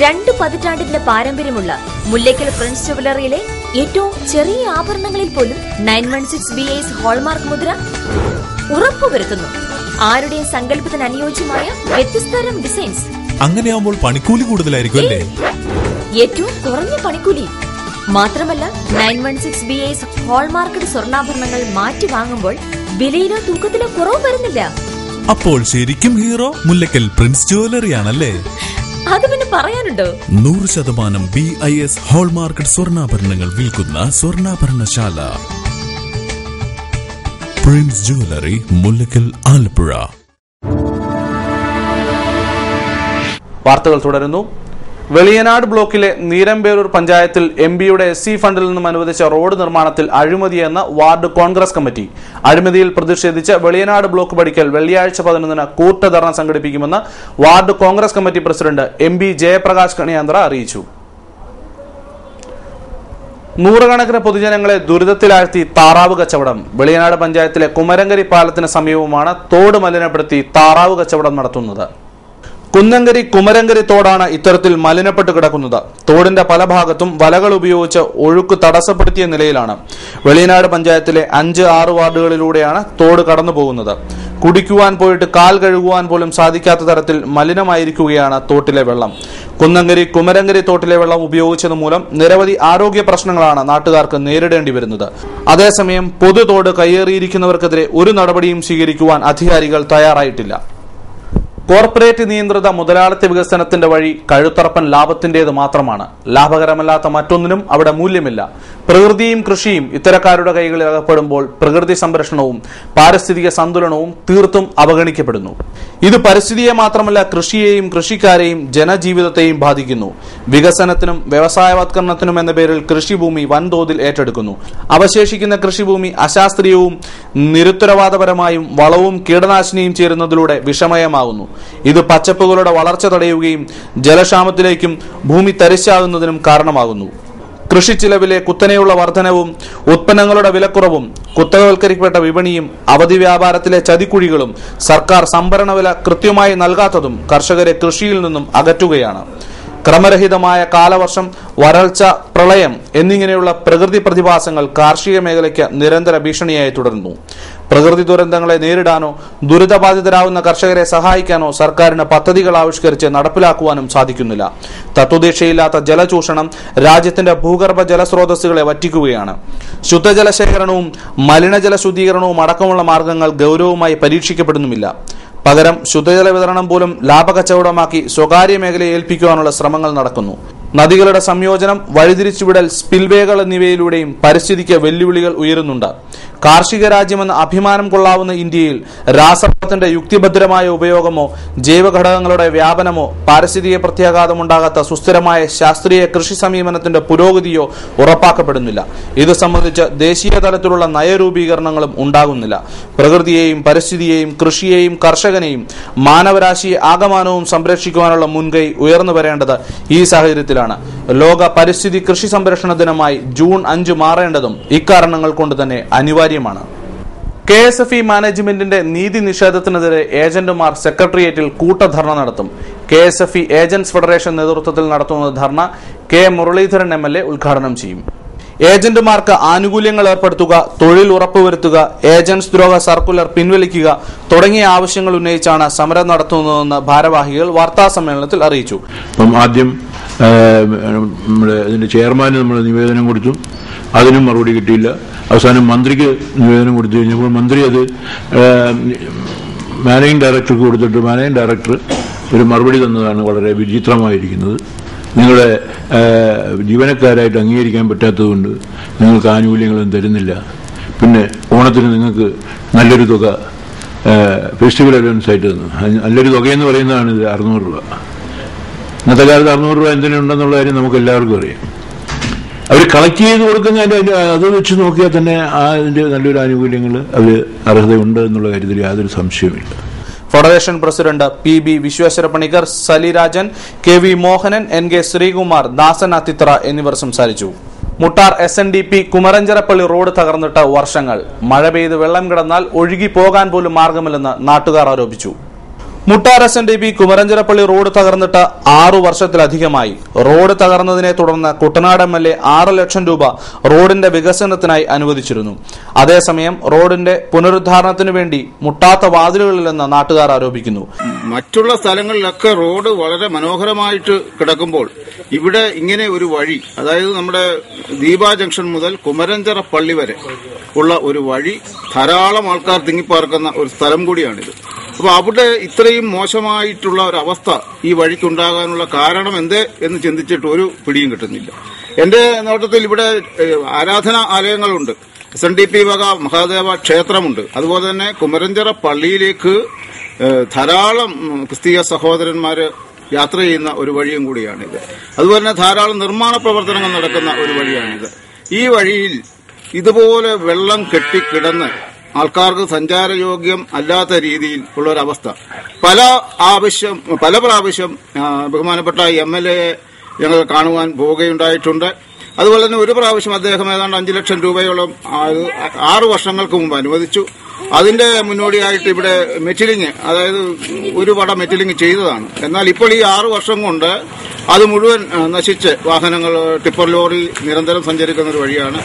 2 പതിറ്റാണ്ടിന്റെ പാരമ്പര്യമുള്ള മുല്ലക്കൽ പ്രിൻസ് ജുവലറിയിലെ ഏറ്റവും ചെറിയ ആഭരണങ്ങളിൽ പോലും 916 BIS ഹോൾമാർക്ക് മുദ്ര ഉറപ്പുവരുത്തുന്നു. ആരുടെയും സങ്കല്പത്തിന് അനുയോജ്യമായ വ്യത്യസ്തതരം ഡിസൈൻസ്. അങ്ങനെയാവുമ്പോൾ പണിക്കൂലി കൂടുതലായിരിക്കും അല്ലേ? ഏറ്റവും കുറഞ്ഞ പണിക്കൂലി. മാത്രമല്ല 916 BIS ഹോൾമാർക്കറ്റ് സ്വർണ്ണാഭരണങ്ങൾ മാറ്റി വാങ്ങുമ്പോൾ വിലയിലോ തൂക്കത്തിലോ കുറവ് വരുന്നില്ല. അപ്പോൾ ശരിക്കും ഹീറോ മുല്ലക്കൽ പ്രിൻസ് ജുവലറിയാണല്ലേ? അത് പിന്നെ പറയാനുണ്ടോ? 100% BIS ഹോൾമാർക്കറ്റ് സ്വർണ്ണാഭരണങ്ങൾ വിൽക്കുന്ന സ്വർണ്ണാഭരണശാല പ്രിൻസ് ജുവലറി, മുല്ലക്കൽ, ആലപ്പുഴ. വാർത്തകൾ തുടരുന്നു. വെളിയനാട് ബ്ലോക്കിലെ നീരമ്പേരൂർ പഞ്ചായത്തിൽ MPയുടെ SC ഫണ്ടിൽ നിന്നും അനുവദിച്ച റോഡ് നിർമ്മാണത്തിൽ അഴിമതിയെന്ന വാർഡ് കോൺഗ്രസ് കമ്മിറ്റി. അഴിമതിയിൽ പ്രതിഷേധിച്ച് വെളിയനാട് ബ്ലോക്ക് പടിക്കൽ വെള്ളിയാഴ്ച 11-ന് കൂട്ടധർണ സംഘടിപ്പിക്കുമെന്ന് ward Congress committee president MP Jayaprakash Kaniyanthra അറിയിച്ചു. നൂറുകണക്കിന് പൊതുജനങ്ങളെ ദുരിതത്തിലാഴ്ത്തി താറാവ് കച്ചവടം. വെളിയനാട് പഞ്ചായത്തിലെ കുമരങ്കരി പാലത്തിന് സമീപമാണ് തോട് മലിനപ്പെടുത്തി താറാവ് കച്ചവടം നടത്തുന്നത്. കുന്നങ്കരി കുമരങ്കരി തോടാണ് ഇത്തരത്തിൽ മലിനപ്പെട്ട് കിടക്കുന്നത്. തോടിന്റെ പല ഭാഗത്തും വലകൾ ഉപയോഗിച്ച് ഒഴുക്ക് തടസ്സപ്പെടുത്തിയ നിലയിലാണ്. വെളിയനാട് പഞ്ചായത്തിലെ 5-6 വാർഡുകളിലൂടെയാണ് തോട് കടന്നു പോകുന്നത്. കുടിക്കുവാൻ പോയിട്ട് കാൽ കഴുകുവാൻ പോലും സാധിക്കാത്ത തരത്തിൽ മലിനമായിരിക്കുകയാണ് തോട്ടിലെ വെള്ളം. കുന്നങ്കരി കുമരങ്കരി തോട്ടിലെ വെള്ളം ഉപയോഗിച്ചത് മൂലം നിരവധി ആരോഗ്യ പ്രശ്നങ്ങളാണ് നാട്ടുകാർക്ക് നേരിടേണ്ടി വരുന്നത്. അതേസമയം പൊതുതോട് കയ്യേറിയിരിക്കുന്നവർക്കെതിരെ ഒരു നടപടിയും സ്വീകരിക്കുവാൻ അധികാരികൾ തയ്യാറായിട്ടില്ല. കോർപ്പറേറ്റ് നിയന്ത്രിത മുതലാളിത്ത വികസനത്തിന്റെ വഴി കഴുത്തറപ്പൻ ലാഭത്തിന്റേത് മാത്രമാണ്. ലാഭകരമല്ലാത്ത മറ്റൊന്നിനും അവിടെ മൂല്യമില്ല. പ്രകൃതിയും കൃഷിയും ഇത്തരക്കാരുടെ കൈകളിൽ അകപ്പെടുമ്പോൾ പ്രകൃതി സംരക്ഷണവും പാരിസ്ഥിതിക സന്തുലനവും തീർത്തും അവഗണിക്കപ്പെടുന്നു. ഇത് പരിസ്ഥിതിയെ മാത്രമല്ല കൃഷിയെയും കൃഷിക്കാരെയും ജനജീവിതത്തെയും ബാധിക്കുന്നു. വികസനത്തിനും വ്യവസായവത്കരണത്തിനും എന്ന പേരിൽ കൃഷിഭൂമി വൻതോതിൽ ഏറ്റെടുക്കുന്നു. അവശേഷിക്കുന്ന കൃഷിഭൂമി അശാസ്ത്രീയവും നിരുത്തരവാദപരമായും വളവും കീടനാശിനിയും ചേരുന്നതിലൂടെ വിഷമയമാകുന്നു. ഇത് പച്ചപ്പുകളുടെ വളർച്ച തടയുകയും ജലക്ഷാമത്തിലേക്കും ഭൂമി തരിശാകുന്നതിനും കാരണമാകുന്നു. കൃഷി ചിലവിലെ കുത്തനെയുള്ള വർധനവും ഉത്പന്നങ്ങളുടെ വിലക്കുറവും കുത്തകവൽക്കരിക്കപ്പെട്ട വിപണിയും അവധി വ്യാപാരത്തിലെ ചതിക്കുഴികളും സർക്കാർ സംഭരണ വില കൃത്യമായി നൽകാത്തതും കർഷകരെ കൃഷിയിൽ നിന്നും അകറ്റുകയാണ്. ക്രമരഹിതമായ കാലവർഷം, വരൾച്ച, പ്രളയം എന്നിങ്ങനെയുള്ള പ്രകൃതി പ്രതിഭാസങ്ങൾ കാർഷിക മേഖലയ്ക്ക് നിരന്തര ഭീഷണിയായി തുടരുന്നു. പ്രകൃതി ദുരന്തങ്ങളെ നേരിടാനോ ദുരിതബാധിതരാകുന്ന കർഷകരെ സഹായിക്കാനോ സർക്കാരിന് പദ്ധതികൾ ആവിഷ്കരിച്ച് നടപ്പിലാക്കുവാനും സാധിക്കുന്നില്ല. തത്വദീക്ഷയില്ലാത്ത ജലചൂഷണം രാജ്യത്തിന്റെ ഭൂഗർഭ ജലസ്രോതസ്സുകളെ വറ്റിക്കുകയാണ്. ശുദ്ധജല ശേഖരണവും മലിനജല ശുദ്ധീകരണവും അടക്കമുള്ള മാർഗങ്ങൾ ഗൗരവമായി പരീക്ഷിക്കപ്പെടുന്നുമില്ല. പകരം ശുദ്ധജല വിതരണം പോലും ലാഭകച്ചവടമാക്കി സ്വകാര്യ മേഖലയെ ഏൽപ്പിക്കുവാനുള്ള ശ്രമങ്ങൾ നടക്കുന്നു. നദികളുടെ സംയോജനം, വഴിതിരിച്ചുവിടൽ, സ്പിൽവേകൾ എന്നിവയിലൂടെയും പരിസ്ഥിതിക്ക് വെല്ലുവിളികൾ ഉയരുന്നുണ്ട്. കാർഷിക രാജ്യമെന്ന് അഭിമാനം കൊള്ളാവുന്ന ഇന്ത്യയിൽ രാസവളത്തിന്റെ യുക്തിഭദ്രമായ ഉപയോഗമോ ജൈവഘടകങ്ങളുടെ വ്യാപനമോ പാരിസ്ഥിതിക പ്രത്യാഘാതമുണ്ടാകാത്ത സുസ്ഥിരമായ ശാസ്ത്രീയ കൃഷി സമീപനത്തിന്റെ പുരോഗതിയോ ഉറപ്പാക്കപ്പെടുന്നില്ല. ഇത് സംബന്ധിച്ച് ദേശീയ തലത്തിലുള്ള നയരൂപീകരണങ്ങളും ഉണ്ടാകുന്നില്ല. പ്രകൃതിയെയും പരിസ്ഥിതിയെയും കൃഷിയെയും കർഷകനെയും മാനവരാശിയെ ആകമാനവും സംരക്ഷിക്കുവാനുള്ള മുൻകൈ ഉയർന്നു വരേണ്ടത് ഈ സാഹചര്യത്തിലാണ്. ലോക പരിസ്ഥിതി കൃഷി സംരക്ഷണ ദിനമായി ജൂൺ 5 മാറേണ്ടതും ഇക്കാരണങ്ങൾ കൊണ്ട് തന്നെ അനിവാര്യമാണ്. KSFE മാനേജ്മെന്റിന്റെ നീതി നിഷേധത്തിനെതിരെ ഏജന്റുമാർ സെക്രട്ടേറിയറ്റിൽ കൂട്ടധർണ നടത്തും. KSFE ഏജന്റ്സ് ഫെഡറേഷൻ നേതൃത്വത്തിൽ നടത്തുന്ന ധർണ K മുരളീധരൻ MLA ഉദ്ഘാടനം ചെയ്യും. ഏജന്റുമാർക്ക് ആനുകൂല്യങ്ങൾ ഏർപ്പെടുത്തുക, തൊഴിൽ ഉറപ്പുവരുത്തുക, ഏജന്റ്സ് ദ്രോഹ സർക്കുലർ പിൻവലിക്കുക തുടങ്ങിയ ആവശ്യങ്ങൾ ഉന്നയിച്ചാണ് സമരം നടത്തുന്നതെന്ന് ഭാരവാഹികൾ വാർത്താസമ്മേളനത്തിൽ അറിയിച്ചു. ആദ്യം നമ്മുടെ ഇതിന്റെ ചെയർമാന് നമ്മൾ നിവേദനം കൊടുത്തു, അതിനും മറുപടി കിട്ടിയില്ല. അവസാനം മന്ത്രിക്ക് നിവേദനം കൊടുത്തു കഴിഞ്ഞപ്പോൾ മന്ത്രി അത് മാനേജിംഗ് ഡയറക്ടർക്ക് കൊടുത്തിട്ട് മാനേജിംഗ് ഡയറക്ടർ ഒരു മറുപടി തന്നതാണ് വളരെ വിചിത്രമായിരിക്കുന്നത്. നിങ്ങളെ ജീവനക്കാരായിട്ട് അംഗീകരിക്കാൻ പറ്റാത്തതുകൊണ്ട് നിങ്ങൾക്ക് ആനുകൂല്യങ്ങളൊന്നും തരുന്നില്ല. പിന്നെ ഓണത്തിന് നിങ്ങൾക്ക് നല്ലൊരു തുക ഫെസ്റ്റിവൽ അലവൻസ് ആയിട്ട് തന്നു. നല്ലൊരു തുകയെന്ന് പറയുന്നതാണ് ഇത് 600 രൂപ. ഇന്നത്തെ കാലത്ത് 600 രൂപ എന്തിനുണ്ടെന്നുള്ള കാര്യം നമുക്ക് എല്ലാവർക്കും അറിയാം. അവർ കളക്ട് ചെയ്ത് കൊടുക്കുന്നതിൻ്റെ അത് വെച്ച് നോക്കിയാൽ തന്നെ അതിൻ്റെ നല്ലൊരു ആനുകൂല്യങ്ങൾ അവർ അർഹതയുണ്ട് എന്നുള്ള കാര്യത്തിൽ യാതൊരു സംശയവുമില്ല. Federation president PB Visweswara Panicker, Salirajan, KV Mohanan, NK Sreekumar, Dasan Athithra എന്നിവർ സംസാരിച്ചു. മുട്ടാർ SNDP കുമരഞ്ചിറപ്പള്ളി റോഡ് തകർന്നിട്ട് വർഷങ്ങൾ. മഴ പെയ്ത് വെള്ളം കിടന്നാൽ ഒഴുകി പോകാൻ പോലും മാർഗമില്ലെന്ന് നാട്ടുകാർ ആരോപിച്ചു. മുട്ടാർ SNDP കുമരഞ്ചിറപ്പള്ളി റോഡ് തകർന്നിട്ട് 6 വർഷത്തിലധികമായി. റോഡ് തകർന്നതിനെ തുടർന്ന് കുട്ടനാട് MLA 6 ലക്ഷം രൂപ റോഡിന്റെ വികസനത്തിനായി അനുവദിച്ചിരുന്നു. അതേസമയം റോഡിന്റെ പുനരുദ്ധാരണത്തിനു വേണ്ടി മുട്ടാത്ത വാതിലുകളിലെന്ന് നാട്ടുകാർ ആരോപിക്കുന്നു. മറ്റുള്ള സ്ഥലങ്ങളിലൊക്കെ റോഡ് വളരെ മനോഹരമായിട്ട് കിടക്കുമ്പോൾ ഇവിടെ ഇങ്ങനെ ഒരു വഴി, അതായത് നമ്മുടെ ദീപാ ജംഗ്ഷൻ മുതൽ കുമരഞ്ചിറ പള്ളി വരെ ഉള്ള ഒരു വഴി, ധാരാളം ആൾക്കാർ തിങ്ങിപ്പാർക്കുന്ന ഒരു സ്ഥലം കൂടിയാണിത്. അപ്പോൾ അവിടെ ഇത്രയും മോശമായിട്ടുള്ള ഒരു അവസ്ഥ ഈ വഴിക്കുണ്ടാകാനുള്ള കാരണം എന്തേ എന്ന് ചിന്തിച്ചിട്ട് ഒരു പിടിയും കിട്ടുന്നില്ല. എന്റെ നോട്ടത്തിൽ ഇവിടെ ആരാധനാ ആലയങ്ങളുണ്ട്. SNDP വക മഹാദേവ ക്ഷേത്രമുണ്ട്. അതുപോലെ തന്നെ കുമരഞ്ചിറ പള്ളിയിലേക്ക് ധാരാളം ക്രിസ്തീയ സഹോദരന്മാര് യാത്ര ചെയ്യുന്ന ഒരു വഴിയും കൂടിയാണിത്. അതുപോലെ തന്നെ ധാരാളം നിർമ്മാണ പ്രവർത്തനങ്ങൾ നടക്കുന്ന ഒരു വഴിയാണിത്. ഈ വഴിയിൽ ഇതുപോലെ വെള്ളം കെട്ടിക്കിടന്ന് ആൾക്കാർക്ക് സഞ്ചാരയോഗ്യം അല്ലാത്ത രീതിയിൽ ഉള്ളൊരവസ്ഥ പല പ്രാവശ്യം ബഹുമാനപ്പെട്ട MLA ഞങ്ങൾ കാണുവാൻ പോവുകയുണ്ടായിട്ടുണ്ട്. അതുപോലെ തന്നെ ഒരു പ്രാവശ്യം അദ്ദേഹം ഏതാണ്ട് 5 ലക്ഷം രൂപയോളം 6 വർഷങ്ങൾക്ക് മുമ്പ് അനുവദിച്ചു. അതിന്റെ മുന്നോടിയായിട്ട് ഇവിടെ മെറ്റിലിംഗ്, അതായത് ഒരു വട മെറ്റിലിംഗ് ചെയ്തതാണ്. എന്നാൽ ഇപ്പോൾ ഈ 6 വർഷം കൊണ്ട് അത് മുഴുവൻ നശിച്ച് വാഹനങ്ങൾ, ടിപ്പർ ലോറി നിരന്തരം സഞ്ചരിക്കുന്ന ഒരു വഴിയാണ്.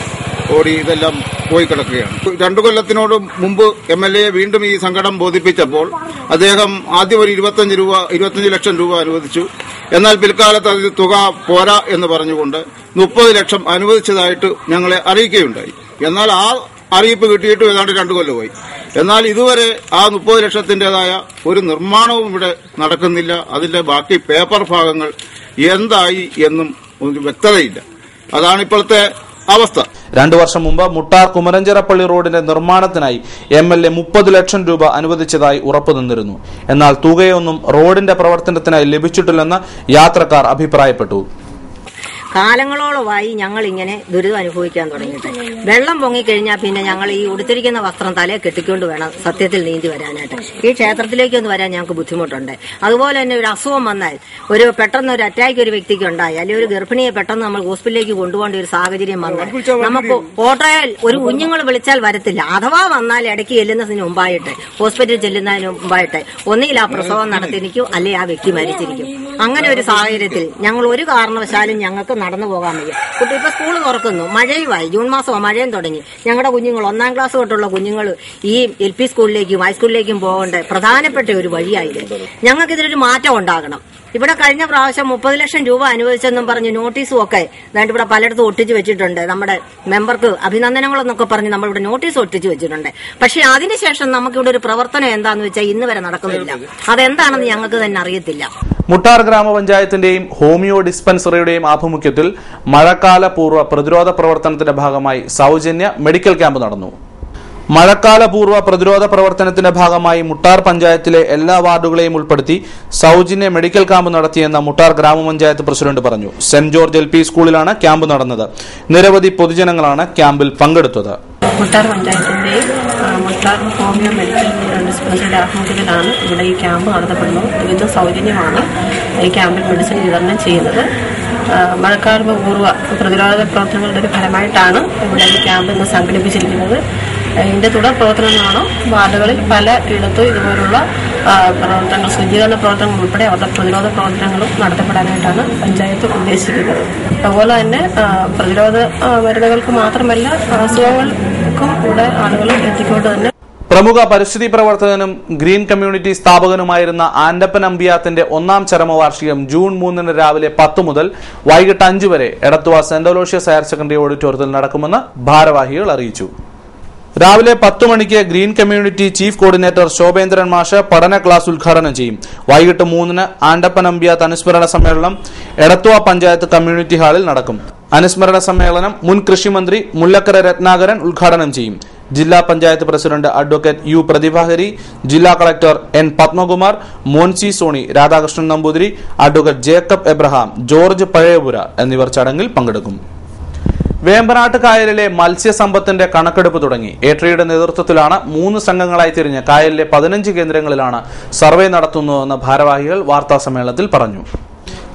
ഓടി ഇതെല്ലാം പോയി കിടക്കുകയാണ്. 2 കൊല്ലത്തിനോട് മുമ്പ് MLA വീണ്ടും ഈ സങ്കടം ബോധിപ്പിച്ചപ്പോൾ അദ്ദേഹം ആദ്യം ഒരു 25 ലക്ഷം രൂപ അനുവദിച്ചു. എന്നാൽ പിൽക്കാലത്ത് അതിൽ തുക പോരാ എന്ന് പറഞ്ഞുകൊണ്ട് 30 ലക്ഷം അനുവദിച്ചതായിട്ട് ഞങ്ങളെ അറിയിക്കുകയുണ്ടായി. എന്നാൽ ആ അറിയിപ്പ് കിട്ടിയിട്ട് ഏതാണ്ട് 2 കൊല്ലമായി. എന്നാൽ ഇതുവരെ ആ 30 ലക്ഷത്തിന്റേതായ ഒരു നിർമ്മാണവും ഇവിടെ നടക്കുന്നില്ല. അതിന്റെ ബാക്കി പേപ്പർ ഭാഗങ്ങൾ എന്തായി എന്നും ഒരു വ്യക്തതയില്ല. അതാണ് ഇപ്പോഴത്തെ അവസ്ഥ. 2 വർഷം മുമ്പ് മുട്ടാർ കുമരഞ്ചിറപ്പള്ളി റോഡിന്റെ നിർമ്മാണത്തിനായി MLA 30 ലക്ഷം രൂപ അനുവദിച്ചതായി ഉറപ്പു നിന്നിരുന്നു. എന്നാൽ തുകയൊന്നും റോഡിന്റെ പ്രവർത്തനത്തിനായി ലഭിച്ചിട്ടില്ലെന്ന് യാത്രക്കാർ അഭിപ്രായപ്പെട്ടു. കാലങ്ങളോളമായി ഞങ്ങൾ ഇങ്ങനെ ദുരിതം അനുഭവിക്കാൻ തുടങ്ങിയിട്ട്. വെള്ളം പൊങ്ങിക്കഴിഞ്ഞാൽ പിന്നെ ഞങ്ങൾ ഈ ഉടുത്തിരിക്കുന്ന വസ്ത്രം തലയെ കെട്ടിക്കൊണ്ട് വേണം സത്യത്തിൽ നീന്തി വരാനായിട്ട്. ഈ ക്ഷേത്രത്തിലേക്കൊന്ന് വരാൻ ഞങ്ങൾക്ക് ബുദ്ധിമുട്ടുണ്ട്. അതുപോലെ തന്നെ ഒരു അസുഖം വന്നാൽ, പെട്ടെന്ന് ഒരു അറ്റാക്ക് ഒരു വ്യക്തിക്ക് ഉണ്ടായി, അല്ലെങ്കിൽ ഒരു ഗർഭിണിയെ പെട്ടെന്ന് നമ്മൾ ഹോസ്പിറ്റലിലേക്ക് കൊണ്ടുപോകേണ്ട ഒരു സാഹചര്യം വന്നാൽ നമുക്ക് ഓട്ടോയിൽ ഒരു കുഞ്ഞുങ്ങൾ വിളിച്ചാൽ വരത്തില്ല. അഥവാ വന്നാൽ ഇടയ്ക്ക് ചെല്ലുന്നതിന് മുമ്പായിട്ട്, ഹോസ്പിറ്റലിൽ ചെല്ലുന്നതിന് മുമ്പായിട്ട് ഒന്നുകിൽ ആ പ്രസവം നടത്തിയിരിക്കും, അല്ലെങ്കിൽ ആ വ്യക്തി മരിച്ചിരിക്കും. അങ്ങനെ ഒരു സാഹചര്യത്തിൽ ഞങ്ങൾ ഒരു കാരണവശാലും ഞങ്ങൾക്ക് നടന്നു പോകാൻ വയ്യ. കുട്ടി ഇപ്പൊ സ്കൂൾ തുറക്കുന്നു, മഴയുമായി, ജൂൺ മാസമാണ്, മഴയും തുടങ്ങി. ഞങ്ങളുടെ കുഞ്ഞുങ്ങൾ 1ാം ക്ലാസ് തൊട്ടുള്ള കുഞ്ഞുങ്ങൾ ഈ LP സ്കൂളിലേക്കും ഹൈസ്കൂളിലേക്കും പോകേണ്ട പ്രധാനപ്പെട്ട ഒരു വഴിയായത്. ഞങ്ങൾക്കിതിലൊരു മാറ്റം ഉണ്ടാകണം. ഇവിടെ കഴിഞ്ഞ പ്രാവശ്യം 30 ലക്ഷം രൂപ അനുവദിച്ചെന്നും പറഞ്ഞ് നോട്ടീസും ഒക്കെ ഇവിടെ പലയിടത്തും ഒട്ടിച്ചു വെച്ചിട്ടുണ്ട്. നമ്മുടെ മെമ്പർക്ക് അഭിനന്ദനങ്ങളെന്നൊക്കെ പറഞ്ഞ് നമ്മളിവിടെ നോട്ടീസ് ഒട്ടിച്ചു വെച്ചിട്ടുണ്ട്. പക്ഷെ അതിനുശേഷം നമുക്കിവിടെ ഒരു പ്രവർത്തനം എന്താന്ന് വെച്ചാൽ ഇന്ന് വരെ നടക്കുന്നില്ല. അതെന്താണെന്ന് ഞങ്ങൾക്ക് തന്നെ അറിയത്തില്ല. മുട്ടാർ ഗ്രാമപഞ്ചായത്തിന്റെയും ഹോമിയോ ഡിസ്പെൻസറിയുടെയും ആഭിമുഖ്യത്തിൽ മഴക്കാല പൂർവ്വ പ്രതിരോധ പ്രവർത്തനത്തിന്റെ ഭാഗമായി സൗജന്യ മെഡിക്കൽ ക്യാമ്പ് നടന്നു. മഴക്കാല പൂർവ്വ പ്രതിരോധ പ്രവർത്തനത്തിന്റെ ഭാഗമായി മുട്ടാർ പഞ്ചായത്തിലെ എല്ലാ വാർഡുകളെയും ഉൾപ്പെടുത്തി സൗജന്യ മെഡിക്കൽ ക്യാമ്പ് നടത്തിയെന്ന് മുട്ടാർ ഗ്രാമപഞ്ചായത്ത് പ്രസിഡന്റ് പറഞ്ഞു. സെന്റ് ജോർജ് LP സ്കൂളിലാണ് ക്യാമ്പ് നടന്നത്. നിരവധി പൊതുജനങ്ങളാണ് ക്യാമ്പിൽ പങ്കെടുത്തത്. മുട്ടാർ പഞ്ചായത്തിന്റെയും മുട്ടാർ ഹോമിയോ മെഡിക്കൽ ഡിസ്പെൻസറിയുടെ ആഭിമുഖ്യത്തിലാണ് ഇവിടെ ഈ ക്യാമ്പ് നടത്തപ്പെടുന്നത്. തികച്ചും സൗജന്യമാണ് ഈ ക്യാമ്പിൽ മെഡിസിൻ വിതരണം ചെയ്യുന്നത്. മഴക്കാല പൂർവ്വ പ്രതിരോധ പ്രവർത്തനങ്ങളുടെ ഒരു ഫലമായിട്ടാണ് ഇവിടെ ഈ ക്യാമ്പ് ഇന്ന് സംഘടിപ്പിച്ചിരിക്കുന്നത്. ഇതിന്റെ തുടർ പ്രവർത്തനങ്ങളാണ് വാർഡുകളിൽ പലയിടത്തും ഇതുപോലുള്ള പ്രവർത്തനങ്ങൾ, ശുചീകരണ പ്രവർത്തനങ്ങൾ ഉൾപ്പെടെ അവരുടെ പ്രതിരോധ പ്രവർത്തനങ്ങളും നടത്തപ്പെടാനായിട്ടാണ് പഞ്ചായത്ത് ഉദ്ദേശിക്കുന്നത്. അതുപോലെ തന്നെ പ്രതിരോധ മരുന്നുകൾക്ക് മാത്രമല്ല, അസുഖങ്ങൾക്കും ഇവിടെ ആളുകൾ എത്തിക്കൊണ്ട് തന്നെ. പ്രമുഖ പരിസ്ഥിതി പ്രവർത്തകനും ഗ്രീൻ കമ്മ്യൂണിറ്റി സ്ഥാപകനുമായിരുന്ന ആൻഡപ്പൻ അമ്പിയാത്തിന്റെ 1ാം ചരമവാർഷികം ജൂൺ 3 രാവിലെ 10 മുതൽ വൈകിട്ട് 5 വരെ Edathua saint Aloysius higher secondary ഓഡിറ്റോറിയത്തിൽ നടക്കുമെന്ന് ഭാരവാഹികൾ അറിയിച്ചു. രാവിലെ 10 മണിക്ക് ഗ്രീൻ കമ്മ്യൂണിറ്റി ചീഫ് കോർഡിനേറ്റർ ശോഭേന്ദ്രൻ മാഷ് പഠന ക്ലാസ് ഉദ്ഘാടനം ചെയ്യും. വൈകിട്ട് 3 ആൻഡപ്പൻ അമ്പിയാത്ത് അനുസ്മരണ സമ്മേളനം എടത്തുവ പഞ്ചായത്ത് കമ്മ്യൂണിറ്റി ഹാളിൽ നടക്കും. അനുസ്മരണ സമ്മേളനം മുൻ കൃഷിമന്ത്രി മുല്ലക്കര രത്നാകരൻ ഉദ്ഘാടനം ചെയ്യും. ജില്ലാ panchayat president advocate U Prathibhahari, ജില്ലാ collector N Padmakumar, Moncy Sony, Radhakrishnan Namboothiri, advocate Jacob Abraham, George Pazhayapura എന്നിവർ ചടങ്ങിൽ പങ്കെടുക്കും. വേമ്പനാട്ട് കായലിലെ മത്സ്യസമ്പത്തിന്റെ കണക്കെടുപ്പ് തുടങ്ങി. ഏട്രിയുടെ നേതൃത്വത്തിലാണ് 3 സംഘങ്ങളായി തിരിഞ്ഞ് കായലിലെ 15 കേന്ദ്രങ്ങളിലാണ് സർവേ നടത്തുന്നതെന്ന് ഭാരവാഹികൾ വാർത്താസമ്മേളനത്തിൽ പറഞ്ഞു.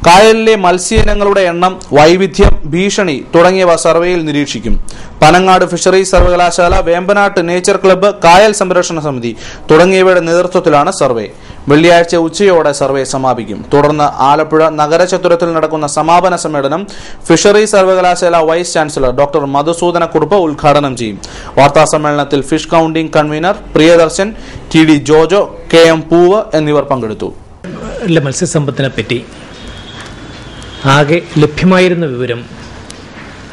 കായലിലെ മത്സ്യയിനങ്ങളുടെ എണ്ണം, വൈവിധ്യം, ഭീഷണി തുടങ്ങിയവ സർവേയിൽ നിരീക്ഷിക്കും. പനങ്ങാട് ഫിഷറീസ് സർവകലാശാല, വേമ്പനാട്ട് നേച്ചർ ക്ലബ്ബ്, കായൽ സംരക്ഷണ സമിതി തുടങ്ങിയവയുടെ നേതൃത്വത്തിലാണ് സർവേ. വെള്ളിയാഴ്ച ഉച്ചയോടെ സർവേ സമാപിക്കും. തുടർന്ന് ആലപ്പുഴ നഗരചത്വരത്തിൽ നടക്കുന്ന സമാപന സമ്മേളനം ഫിഷറീസ് സർവകലാശാല vice chancellor doctor Madhusudana Kurup ഉദ്ഘാടനം ചെയ്യും. വാർത്താ സമ്മേളനത്തിൽ fish counting convener Priyadarshan, TD Jojo, KM പൂവ് എന്നിവർ പങ്കെടുത്തു. മത്സ്യസമ്പത്തിനെ പറ്റി ആകെ ലഭ്യമായിരുന്ന വിവരം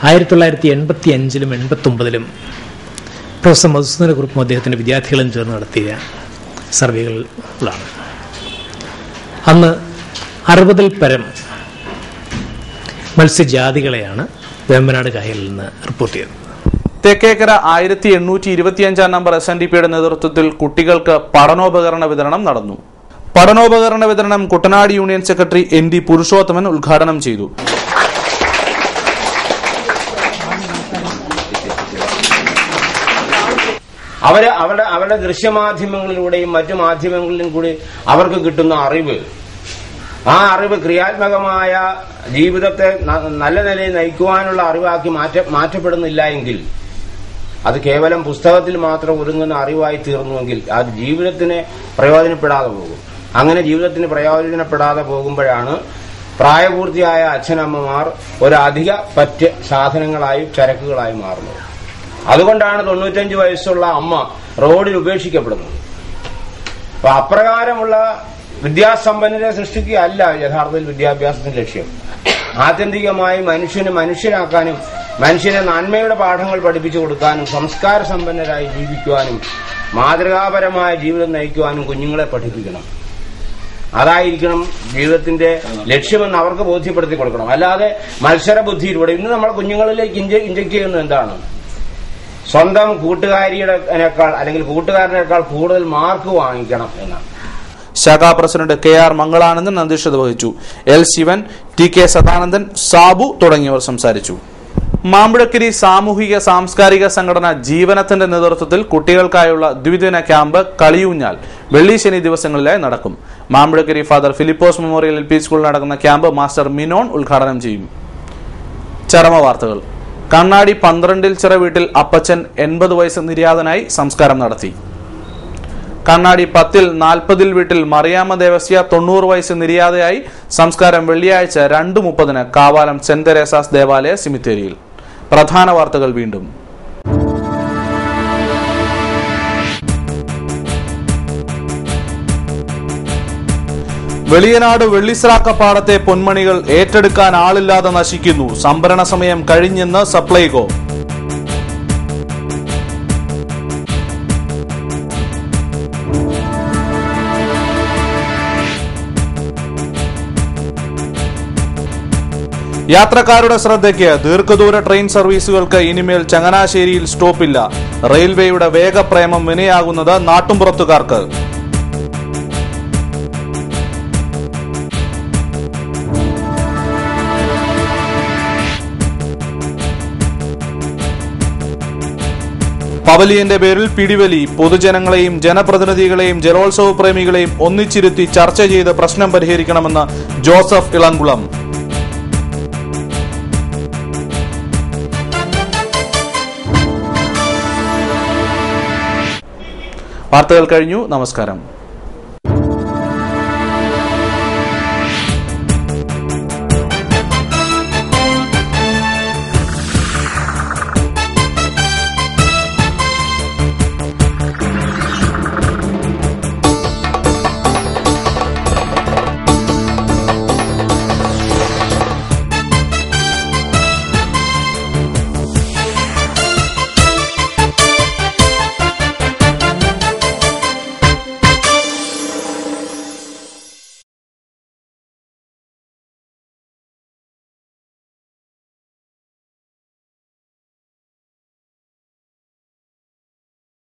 1985-ലും 89-ലും പ്രൊഫസർ മധുസൂദന കുറുപ്പും അദ്ദേഹത്തിൻ്റെ വിദ്യാർത്ഥികളും ചേർന്ന് നടത്തിയ സർവേകളിലാണ്. അന്ന് 60-ൽ പരം മത്സ്യജാതികളെയാണ് വേമ്പനാട് കായലിൽ നിന്ന് റിപ്പോർട്ട് ചെയ്തത്. തെക്കേക്കര 1825 നമ്പർ SNDPയുടെ നേതൃത്വത്തിൽ കുട്ടികൾക്ക് പഠനോപകരണ വിതരണം നടന്നു. പഠനോപകരണ വിതരണം Kuttanad union secretary ND Purushothaman ഉദ്ഘാടനം ചെയ്തു. അവരുടെ ദൃശ്യമാധ്യമങ്ങളിലൂടെയും മറ്റു മാധ്യമങ്ങളിലും കൂടി അവർക്ക് കിട്ടുന്ന അറിവ്, ആ അറിവ് ക്രിയാത്മകമായ ജീവിതത്തെ നല്ല നിലയിൽ നയിക്കുവാനുള്ള അറിവാക്കി മാറ്റപ്പെടുന്നില്ല എങ്കിൽ, അത് കേവലം പുസ്തകത്തിൽ മാത്രം ഒതുങ്ങുന്ന അറിവായി തീർന്നുവെങ്കിൽ അത് ജീവിതത്തിന് പ്രയോജനപ്പെടാതെ പോകും. അങ്ങനെ ജീവിതത്തിന് പ്രയോജനപ്പെടാതെ പോകുമ്പോഴാണ് പ്രായപൂർത്തിയായ അച്ഛനമ്മമാർ ഒരു അധിക പറ്റ് സാധനങ്ങളായും ചരക്കുകളായി മാറുന്നത്. അതുകൊണ്ടാണ് 95 വയസ്സുള്ള അമ്മ റോഡിൽ ഉപേക്ഷിക്കപ്പെടുന്നത്. അപ്പൊ അപ്രകാരമുള്ള വിദ്യാസമ്പന്നരെ സൃഷ്ടിക്കുകയല്ല യഥാർത്ഥത്തിൽ വിദ്യാഭ്യാസത്തിന്റെ ലക്ഷ്യം. ആത്യന്തികമായി മനുഷ്യനെ മനുഷ്യനാക്കാനും മനുഷ്യനെ നന്മയുടെ പാഠങ്ങൾ പഠിപ്പിച്ചു കൊടുക്കാനും സംസ്കാര സമ്പന്നരായി ജീവിക്കുവാനും മാതൃകാപരമായ ജീവിതം നയിക്കുവാനും കുഞ്ഞുങ്ങളെ പഠിപ്പിക്കണം. അതായിരിക്കണം ജീവിതത്തിന്റെ ലക്ഷ്യമെന്ന് അവർക്ക് ബോധ്യപ്പെടുത്തി കൊടുക്കണം. അല്ലാതെ മത്സരബുദ്ധിയിലൂടെ ഇന്ന് നമ്മൾ കുഞ്ഞുങ്ങളിലേക്ക് ഇഞ്ചക്ട് ചെയ്യുന്നത് എന്താണ്? സ്വന്തം കൂട്ടുകാരിയുടെക്കാൾ അല്ലെങ്കിൽ കൂട്ടുകാരനേക്കാൾ കൂടുതൽ മാർക്ക് വാങ്ങിക്കണം എന്നാണ്. ശാഖാ പ്രസിഡന്റ് KR മംഗളാനന്ദൻ അധ്യക്ഷത വഹിച്ചു. L ശിവൻ, TK സദാനന്ദൻ, സാബു തുടങ്ങിയവർ സംസാരിച്ചു. മാമ്പഴക്കരി സാമൂഹിക സാംസ്കാരിക സംഘടന ജീവനത്തിന്റെ നേതൃത്വത്തിൽ കുട്ടികൾക്കായുള്ള ദ്വിദിന ക്യാമ്പ് കളിയൂഞ്ഞാൽ വെള്ളി ശനി ദിവസങ്ങളിലായി നടക്കും. മാമ്പഴക്കരി ഫാദർ ഫിലിപ്പോസ് മെമ്മോറിയൽ LP സ്കൂളിൽ നടക്കുന്ന ക്യാമ്പ് മാസ്റ്റർ മിനോൺ ഉദ്ഘാടനം ചെയ്യും. ചരമ വാർത്തകൾ. കണ്ണാടി 12 ചിറ വീട്ടിൽ അപ്പച്ചൻ 80 വയസ്സ് നിര്യാതനായി സംസ്കാരം നടത്തി. കണ്ണാടി 10-40 വീട്ടിൽ മറിയാമ്മ ദേവസ്യ 90 വയസ്സ് നിര്യാതയായി. സംസ്കാരം വെള്ളിയാഴ്ച 2:30 കാവാലം സെന്റ് തെരേസാസ് ദേവാലയ സിമിത്തേരിയിൽ. പ്രധാന വാർത്തകൾ വീണ്ടും. വെളിയനാട് വെള്ളിസ്രാക്കപ്പാടത്തെ പൊന്മണികൾ ഏറ്റെടുക്കാൻ ആളില്ലാതെ നശിക്കുന്നു. സംഭരണ സമയം കഴിഞ്ഞെന്ന് സപ്ലൈകോ. യാത്രക്കാരുടെ ശ്രദ്ധയ്ക്ക് ദീർഘദൂര ട്രെയിൻ സർവീസുകൾക്ക് ഇനിമേൽ ചങ്ങനാശ്ശേരിയിൽ സ്റ്റോപ്പില്ല. റെയിൽവേയുടെ വേഗപ്രേമം വിനയാകുന്നത് നാട്ടുംപുറത്തുകാർക്ക്. പവലിയന്റെ പേരിൽ പിടിവലി. പൊതുജനങ്ങളെയും ജനപ്രതിനിധികളെയും ജലോത്സവ പ്രേമികളെയും ഒന്നിച്ചിരുത്തി ചർച്ച ചെയ്ത് പ്രശ്നം പരിഹരിക്കണമെന്ന് ജോസഫ് ഇളംകുളം. വാർത്തകൾ കഴിഞ്ഞു. നമസ്കാരം.